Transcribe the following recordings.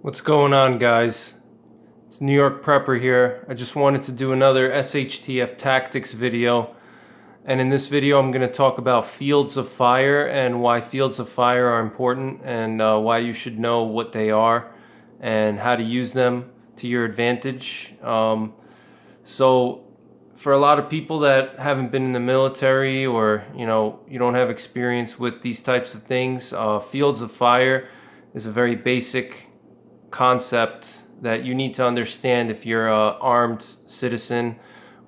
What's going on, guys? It's New York Prepper here. I just wanted to do another SHTF tactics video, and in this video I'm going to talk about fields of fire and why fields of fire are important, and why you should know what they are and how to use them to your advantage. So for a lot of people that haven't been in the military, or you don't have experience with these types of things, fields of fire is a very basic concept that you need to understand if you're an armed citizen,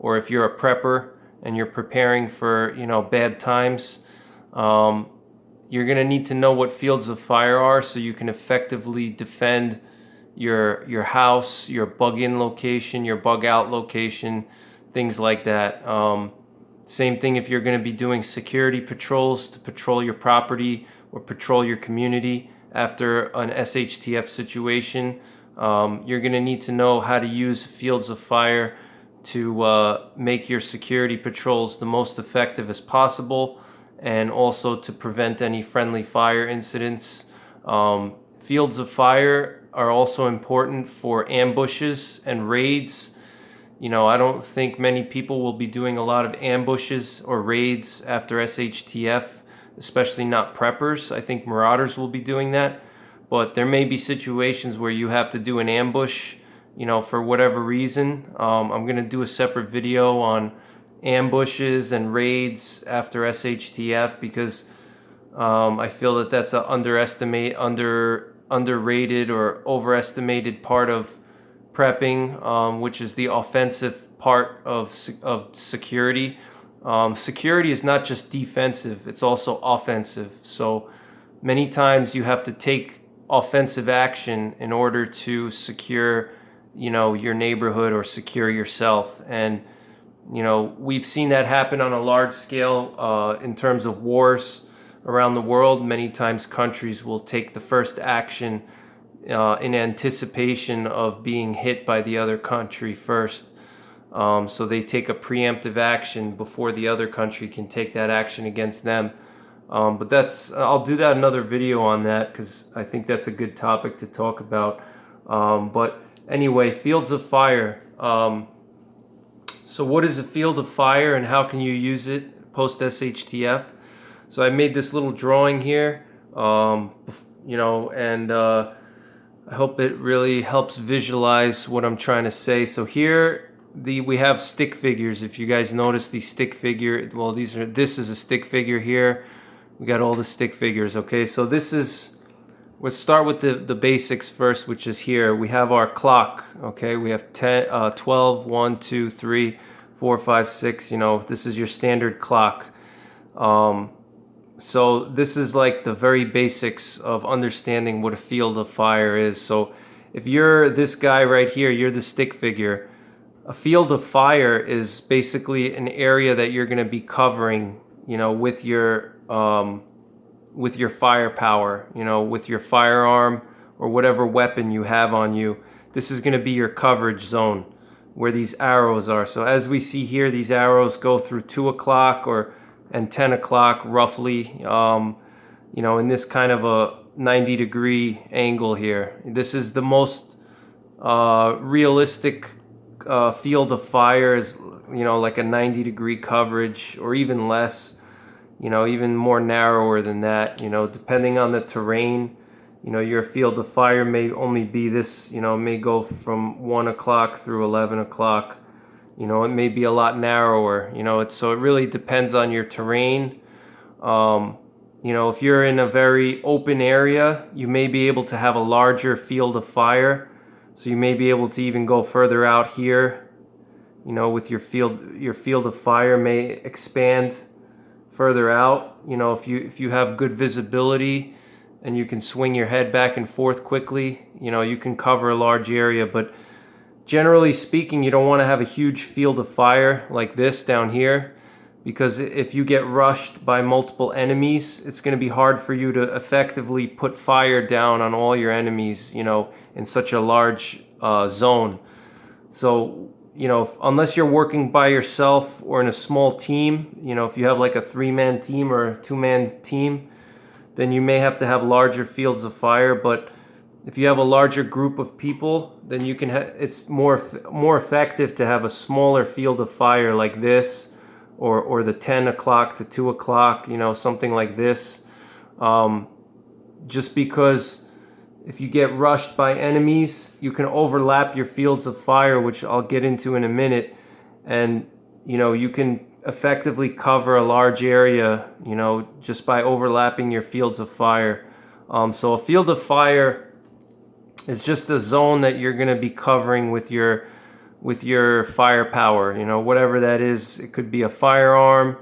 or if you're a prepper and you're preparing for bad times. You're going to need to know what fields of fire are so you can effectively defend your house, your bug-in location, your bug-out location, things like that. Same thing if you're going to be doing security patrols to patrol your property or patrol your community after an SHTF situation. You're going to need to know how to use fields of fire to make your security patrols the most effective as possible, and also to prevent any friendly fire incidents. Fields of fire are also important for ambushes and raids. I don't think many people will be doing a lot of ambushes or raids after SHTF, especially not preppers. I think marauders will be doing that, but there may be situations where you have to do an ambush, for whatever reason. I'm going to do a separate video on ambushes and raids after SHTF, because I feel that that's an underrated or overestimated part of prepping, which is the offensive part of security. Security is not just defensive, it's also offensive. So many times you have to take offensive action in order to secure, your neighborhood or secure yourself. And, we've seen that happen on a large scale in terms of wars around the world. Many times countries will take the first action in anticipation of being hit by the other country first. So they take a preemptive action before the other country can take that action against them. But I'll do that another video on that, because I think that's a good topic to talk about. But anyway, fields of fire. So what is a field of fire and how can you use it post SHTF? So I made this little drawing here, and I hope it really helps visualize what I'm trying to say. So here we have stick figures. If you guys notice these stick figure, well, this is a stick figure here. We got all the stick figures. Okay, so let's start with the basics first, which is here. We have our clock. Okay, we have 12, 1, 2, 3, 4, 5, 6. This is your standard clock. So this is like the very basics of understanding what a field of fire is. So if you're this guy right here, you're the stick figure. A field of fire is basically an area that you're going to be covering, with your firepower, with your firearm or whatever weapon you have on you. This is going to be your coverage zone where these arrows are. So as we see here, these arrows go through 2 o'clock and 10 o'clock roughly, in this kind of a 90-degree angle here. This is the most realistic field of fire, is like a 90-degree coverage, or even less, even more narrower than that, depending on the terrain. Your field of fire may only be this, may go from 1 o'clock through 11 o'clock. It may be a lot narrower. So it really depends on your terrain. If you're in a very open area, you may be able to have a larger field of fire. So you may be able to even go further out here. With your field of fire may expand further out. If you have good visibility and you can swing your head back and forth quickly, you can cover a large area. But generally speaking, you don't want to have a huge field of fire like this down here, because if you get rushed by multiple enemies, it's going to be hard for you to effectively put fire down on all your enemies, in such a large zone. So, unless you're working by yourself or in a small team, if you have like a 3-man team or a 2-man team, then you may have to have larger fields of fire. But If you have a larger group of people, then you can it's more effective to have a smaller field of fire like this, or the 10 o'clock to 2 o'clock, you know, something like this. Just because if you get rushed by enemies, you can overlap your fields of fire, which I'll get into in a minute, and you know, you can effectively cover a large area, you know, just by overlapping your fields of fire. So a field of fire is just a zone that you're going to be covering with your firepower, you know, whatever that is. It could be a firearm,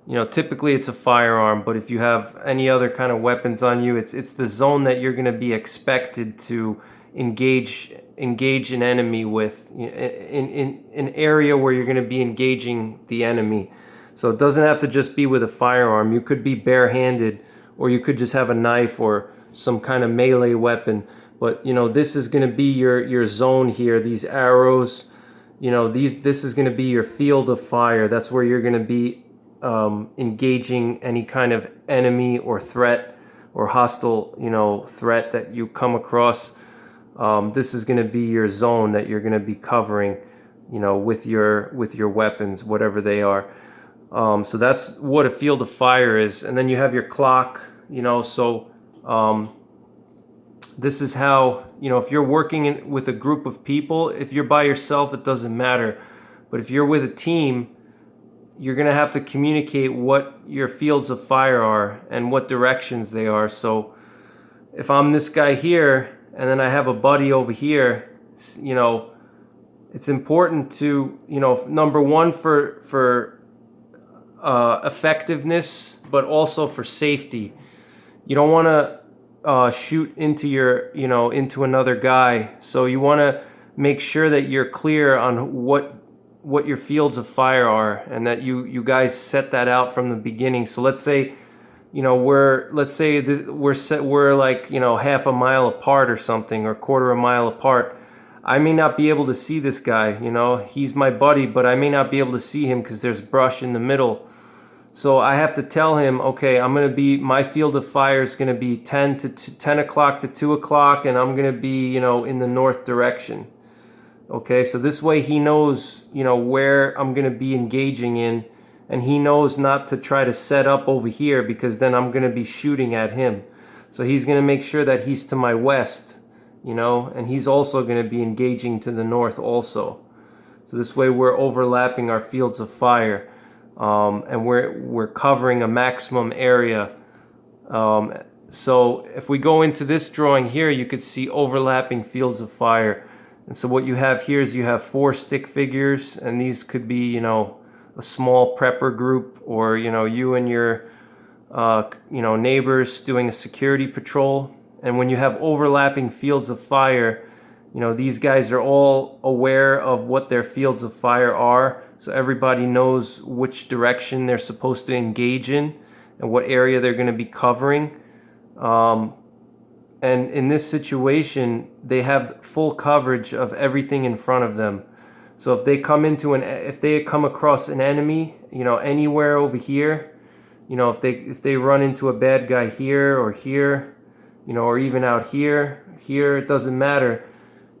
you know, typically it's a firearm, but if you have any other kind of weapons on you, it's the zone that you're going to be expected to engage an enemy with, in an area where you're going to be engaging the enemy. So it doesn't have to just be with a firearm. You could be barehanded, or you could just have a knife or some kind of melee weapon. But you know, this is going to be your zone here. These arrows, you know, this is going to be your field of fire. That's where you're going to be engaging any kind of enemy or threat or hostile, you know, threat that you come across. This is going to be your zone that you're going to be covering, you know, with your weapons, whatever they are. So that's what a field of fire is. And then you have your clock, you know, so this is how, you know, if you're working with a group of people, if you're by yourself, it doesn't matter. But if you're with a team, you're going to have to communicate what your fields of fire are and what directions they are. So if I'm this guy here and then I have a buddy over here, you know, it's important to, you know, number one, for effectiveness, but also for safety. You don't want to shoot into into another guy. So you want to make sure that you're clear on what your fields of fire are, and that you guys set that out from the beginning. So let's say, you know, we're like, you know, half a mile apart or something, or quarter a mile apart. I may not be able to see this guy, you know, he's my buddy, but I may not be able to see him because there's brush in the middle. So I have to tell him, okay, my field of fire is going to be 10 o'clock to 2 o'clock, and I'm going to be, you know, in the north direction. Okay, so this way he knows, you know, where I'm going to be engaging in, and he knows not to try to set up over here, because then I'm going to be shooting at him. So he's going to make sure that he's to my west, you know, and he's also going to be engaging to the north also. So this way we're overlapping our fields of fire. And we're covering a maximum area. So if we go into this drawing here, you could see overlapping fields of fire. And so what you have here is you have 4 stick figures, and these could be, you know, a small prepper group, or, you know, you and your neighbors doing a security patrol. And when you have overlapping fields of fire, you know, these guys are all aware of what their fields of fire are. So everybody knows which direction they're supposed to engage in and what area they're going to be covering. And in this situation, they have full coverage of everything in front of them. So if they come across an enemy, you know, anywhere over here, you know, if they run into a bad guy here or here, you know, or even out here, it doesn't matter.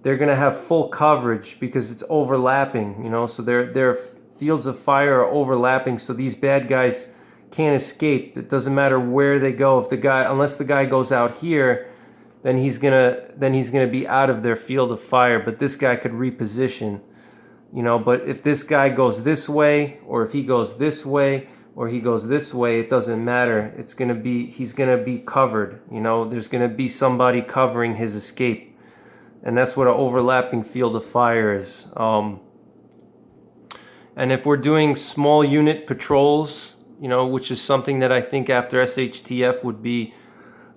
They're going to have full coverage because it's overlapping, you know, so their fields of fire are overlapping, so these bad guys can't escape. It doesn't matter where they go. Unless the guy goes out here, then he's gonna be out of their field of fire. But this guy could reposition, you know. But if this guy goes this way, or if he goes this way, or he goes this way, it doesn't matter. He's gonna be covered, you know. There's gonna be somebody covering his escape. And that's what an overlapping field of fire is. And if we're doing small unit patrols, you know, which is something that I think after SHTF would be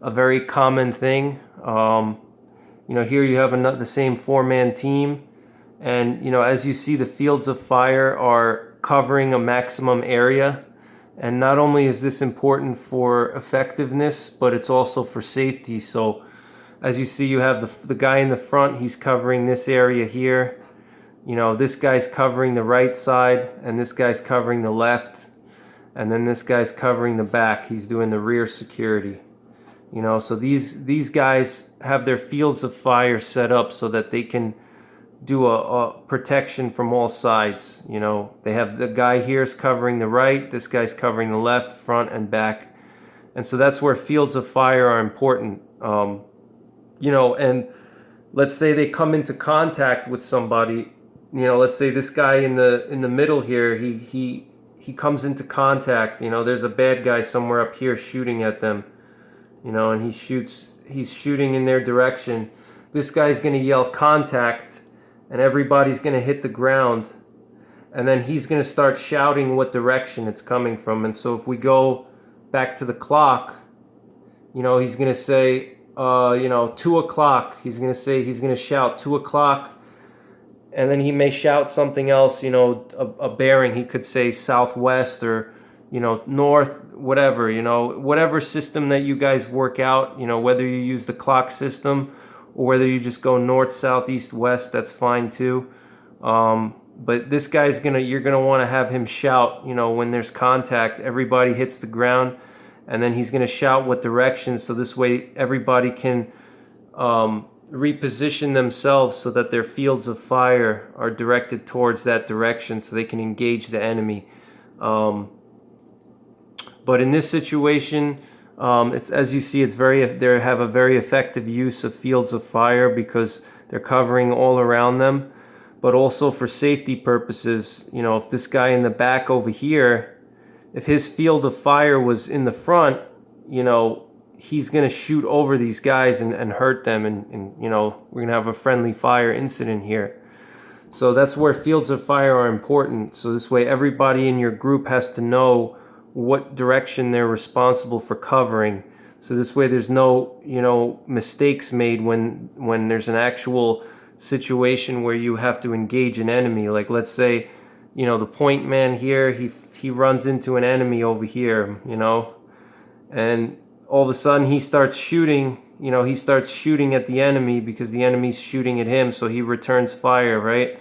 a very common thing. You know, here you have the same 4-man team. And, you know, as you see, the fields of fire are covering a maximum area. And not only is this important for effectiveness, but it's also for safety. So as you see, you have the guy in the front, he's covering this area here. You know, this guy's covering the right side, and this guy's covering the left, and then this guy's covering the back. He's doing the rear security. You know, so these guys have their fields of fire set up so that they can do a protection from all sides. You know, they have the guy here is covering the right, this guy's covering the left, front and back. And so that's where fields of fire are important. You know, and let's say they come into contact with somebody. You know, let's say this guy in the middle here, he comes into contact. You know, there's a bad guy somewhere up here shooting at them. You know, and he's shooting in their direction. This guy's going to yell contact, and everybody's going to hit the ground, and then he's going to start shouting what direction it's coming from. And so if we go back to the clock, you know, he's going to say, you know, 2 o'clock. He's going to shout 2 o'clock, and then he may shout something else, you know, a bearing. He could say southwest or, you know, north, whatever, you know, whatever system that you guys work out, you know, whether you use the clock system or whether you just go north, south, east, west, that's fine too. But this guy's you're gonna want to have him shout, you know, when there's contact, everybody hits the ground, and then he's gonna shout what direction, so this way everybody can reposition themselves so that their fields of fire are directed towards that direction so they can engage the enemy. But in this situation, it's, as you see, they have a very effective use of fields of fire because they're covering all around them. But also for safety purposes, you know, if this guy in the back over here, if his field of fire was in the front, you know, he's going to shoot over these guys and hurt them. And, you know, we're going to have a friendly fire incident here. So that's where fields of fire are important. So this way everybody in your group has to know what direction they're responsible for covering. So this way there's no, you know, mistakes made when there's an actual situation where you have to engage an enemy. Like let's say, you know, the point man here, he runs into an enemy over here, you know, and all of a sudden he starts shooting, you know, he starts shooting at the enemy because the enemy's shooting at him, so he returns fire, right?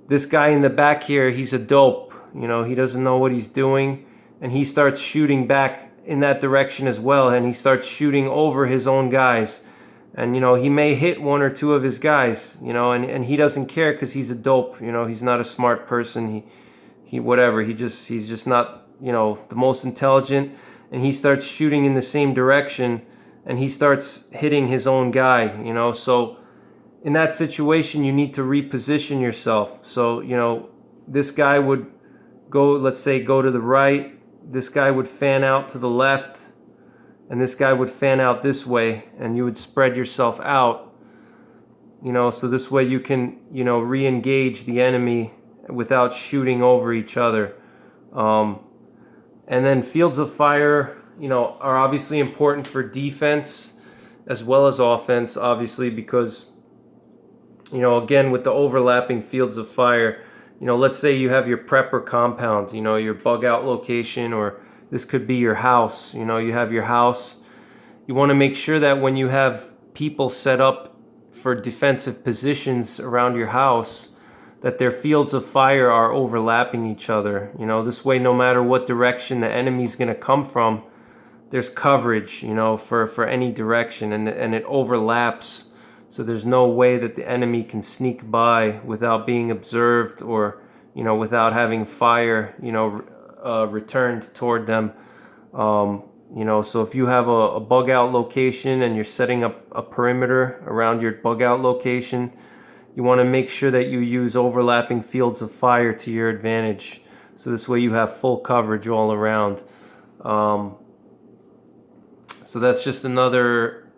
This guy in the back here, he's a dope, you know, he doesn't know what he's doing, and he starts shooting back in that direction as well, and he starts shooting over his own guys. And, you know, he may hit 1 or 2 of his guys, you know, and he doesn't care because he's a dope, you know, he's not a smart person, he's just not, you know, the most intelligent, and he starts shooting in the same direction, and he starts hitting his own guy, you know. So in that situation, you need to reposition yourself. So, you know, this guy would go, let's say, go to the right, this guy would fan out to the left, and this guy would fan out this way, and you would spread yourself out, you know, so this way you can, you know, re-engage the enemy without shooting over each other. And then fields of fire, you know, are obviously important for defense as well as offense, obviously, because, you know, again, with the overlapping fields of fire, you know, let's say you have your prepper compound, you know, your bug out location, or this could be your house. You know, you have your house. You want to make sure that when you have people set up for defensive positions around your house, that their fields of fire are overlapping each other. You know, this way, no matter what direction the enemy's going to come from, there's coverage, you know, for any direction, and it overlaps. So there's no way that the enemy can sneak by without being observed, or, you know, without having fire, you know, returned toward them. You know, so if you have a bug out location and you're setting up a perimeter around your bug out location, you want to make sure that you use overlapping fields of fire to your advantage. So this way you have full coverage all around. So that's just another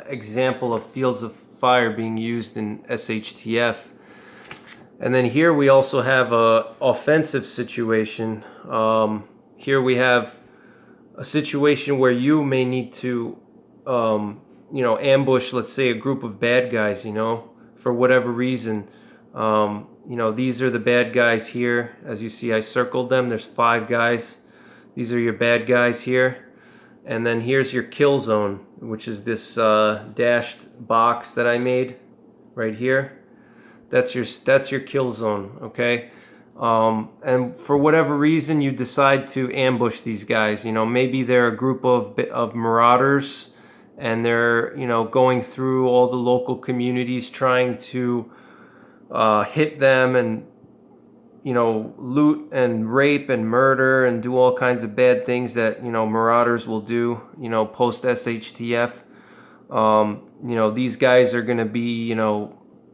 example of fields of fire being used in SHTF. And then here we also have a offensive situation. Here we have a situation where you may need to, you know, ambush, let's say, a group of bad guys, you know, for whatever reason. You know, these are the bad guys here. As you see, I circled them. There's 5 guys. These are your bad guys here. And then here's your kill zone, which is this dashed box that I made right here. That's your kill zone, okay? And for whatever reason you decide to ambush these guys. Maybe they're a group of marauders, and they're going through all the local communities trying to hit them and loot and rape and murder and do all kinds of bad things that marauders will do post SHTF. These guys are going to be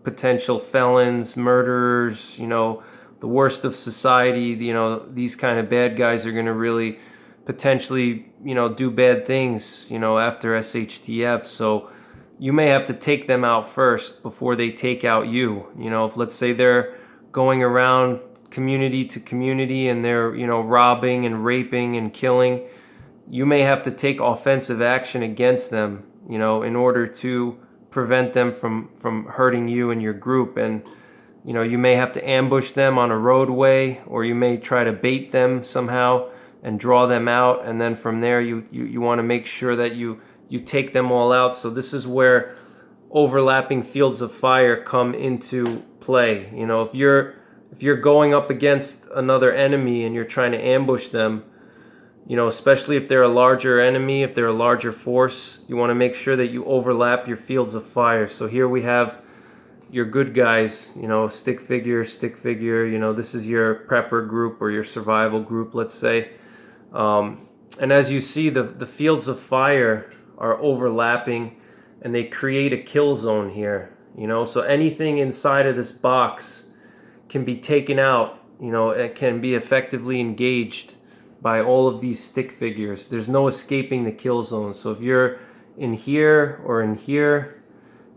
potential felons, murderers, the worst of society. These kind of bad guys are going to really potentially do bad things after SHTF. So you may have to take them out first before they take out you. If, let's say, they're going around community to community and they're robbing and raping and killing, you may have to take offensive action against them in order to prevent them from hurting you and your group. And you may have to ambush them on a roadway, or you may try to bait them somehow and draw them out, and then from there you want to make sure that you take them all out. So this is where overlapping fields of fire come into play. If you're going up against another enemy and you're trying to ambush them, especially if they're a larger enemy, if they're a larger force, you want to make sure that you overlap your fields of fire. So here we have your good guys, stick figure, this is your prepper group or your survival group, let's say. And as you see, the fields of fire are overlapping and they create a kill zone here. So anything inside of this box can be taken out, it can be effectively engaged by all of these stick figures. There's no escaping the kill zone. So if you're in here or in here,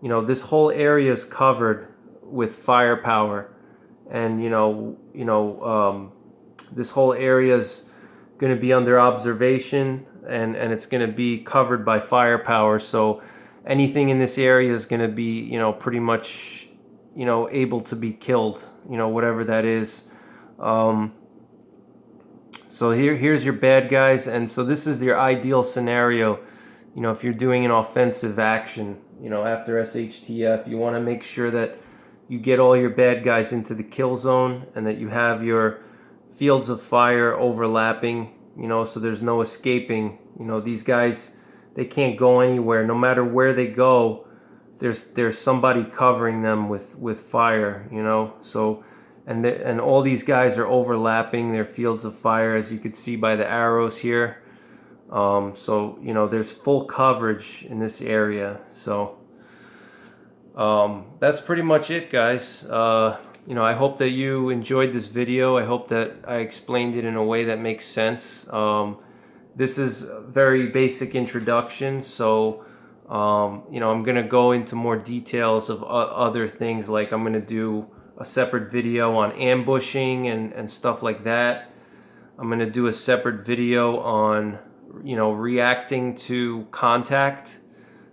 this whole area is covered with firepower, and this whole area is going to be under observation, and it's going to be covered by firepower. So anything in this area is going to be pretty much able to be killed, whatever that is. So here's your bad guys, and so this is your ideal scenario. If you're doing an offensive action, after SHTF, you want to make sure that you get all your bad guys into the kill zone and that you have your fields of fire overlapping, so there's no escaping. These guys, they can't go anywhere. No matter where they go, there's somebody covering them with fire, So and all these guys are overlapping their fields of fire, as you could see by the arrows here. So there's full coverage in this area. So that's pretty much it, guys. I hope that you enjoyed this video. I hope that I explained it in a way that makes sense. This is a very basic introduction, so I'm gonna go into more details of other things, like I'm gonna do a separate video on ambushing and stuff like that. I'm gonna do a separate video on reacting to contact.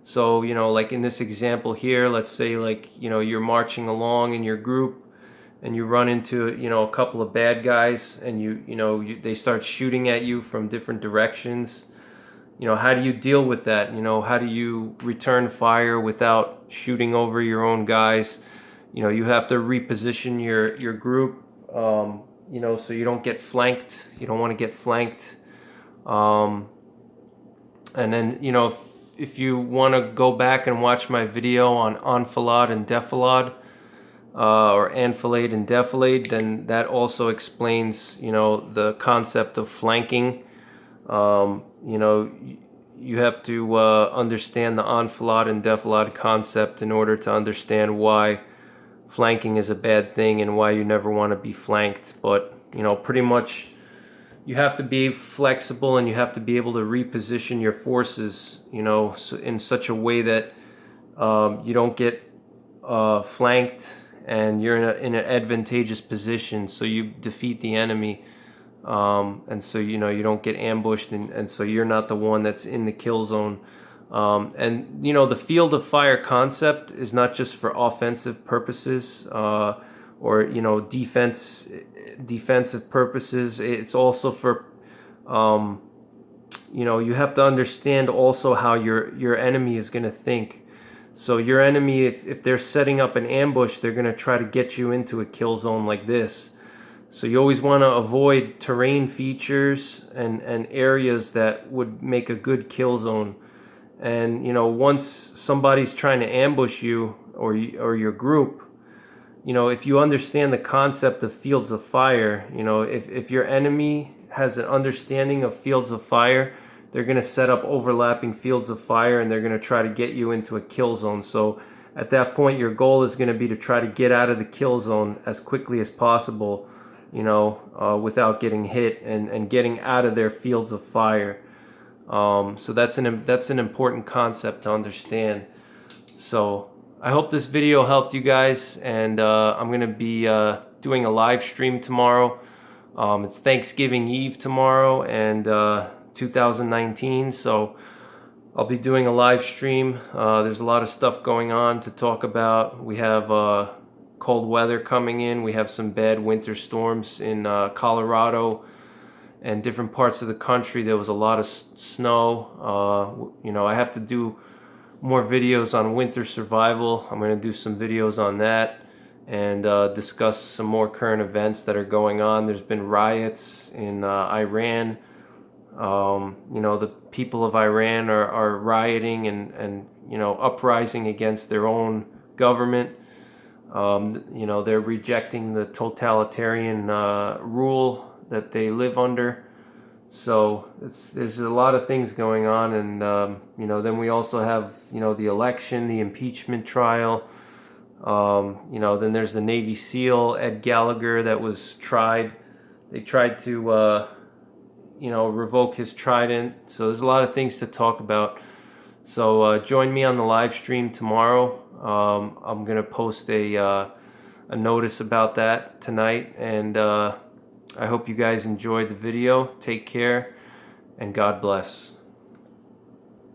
So like in this example here, let's say you're marching along in your group and you run into a couple of bad guys, and they start shooting at you from different directions. How do you deal with that? How do you return fire without shooting over your own guys? You have to reposition your group, so you don't get flanked. You don't want to get flanked. And then, if you want to go back and watch my video on enfilade and defilade, or enfilade and defilade, then that also explains, the concept of flanking. You have to understand the enfilade and defilade concept in order to understand why flanking is a bad thing and why you never want to be flanked. But pretty much you have to be flexible, and you have to be able to reposition your forces in such a way that you don't get flanked and you're in an advantageous position, so you defeat the enemy, and so you don't get ambushed, and so you're not the one that's in the kill zone. And the field of fire concept is not just for offensive purposes or defensive purposes. It's also for you have to understand also how your enemy is going to think. So your enemy, if they're setting up an ambush, they're going to try to get you into a kill zone like this. So you always want to avoid terrain features and areas that would make a good kill zone. And once somebody's trying to ambush you or your group, if you understand the concept of fields of fire, if your enemy has an understanding of fields of fire, they're going to set up overlapping fields of fire and they're going to try to get you into a kill zone. So at that point, your goal is going to be to try to get out of the kill zone as quickly as possible, without getting hit, and getting out of their fields of fire. So that's an important concept to understand. So I hope this video helped you guys, and I'm going to be doing a live stream tomorrow. It's Thanksgiving Eve tomorrow, and 2019, so I'll be doing a live stream. There's a lot of stuff going on to talk about. We have cold weather coming in. We have some bad winter storms in Colorado and different parts of the country. There was a lot of snow. I have to do more videos on winter survival. I'm going to do some videos on that and discuss some more current events that are going on. There's been riots in Iran. The people of Iran are rioting and uprising against their own government. They're rejecting the totalitarian rule that they live under. So there's a lot of things going on, and then we also have the election, the impeachment trial. Then there's the Navy SEAL Ed Gallagher that was tried. They tried to revoke his trident. So there's a lot of things to talk about. So join me on the live stream tomorrow. I'm gonna post a notice about that tonight, and I hope you guys enjoyed the video. Take care, and God bless.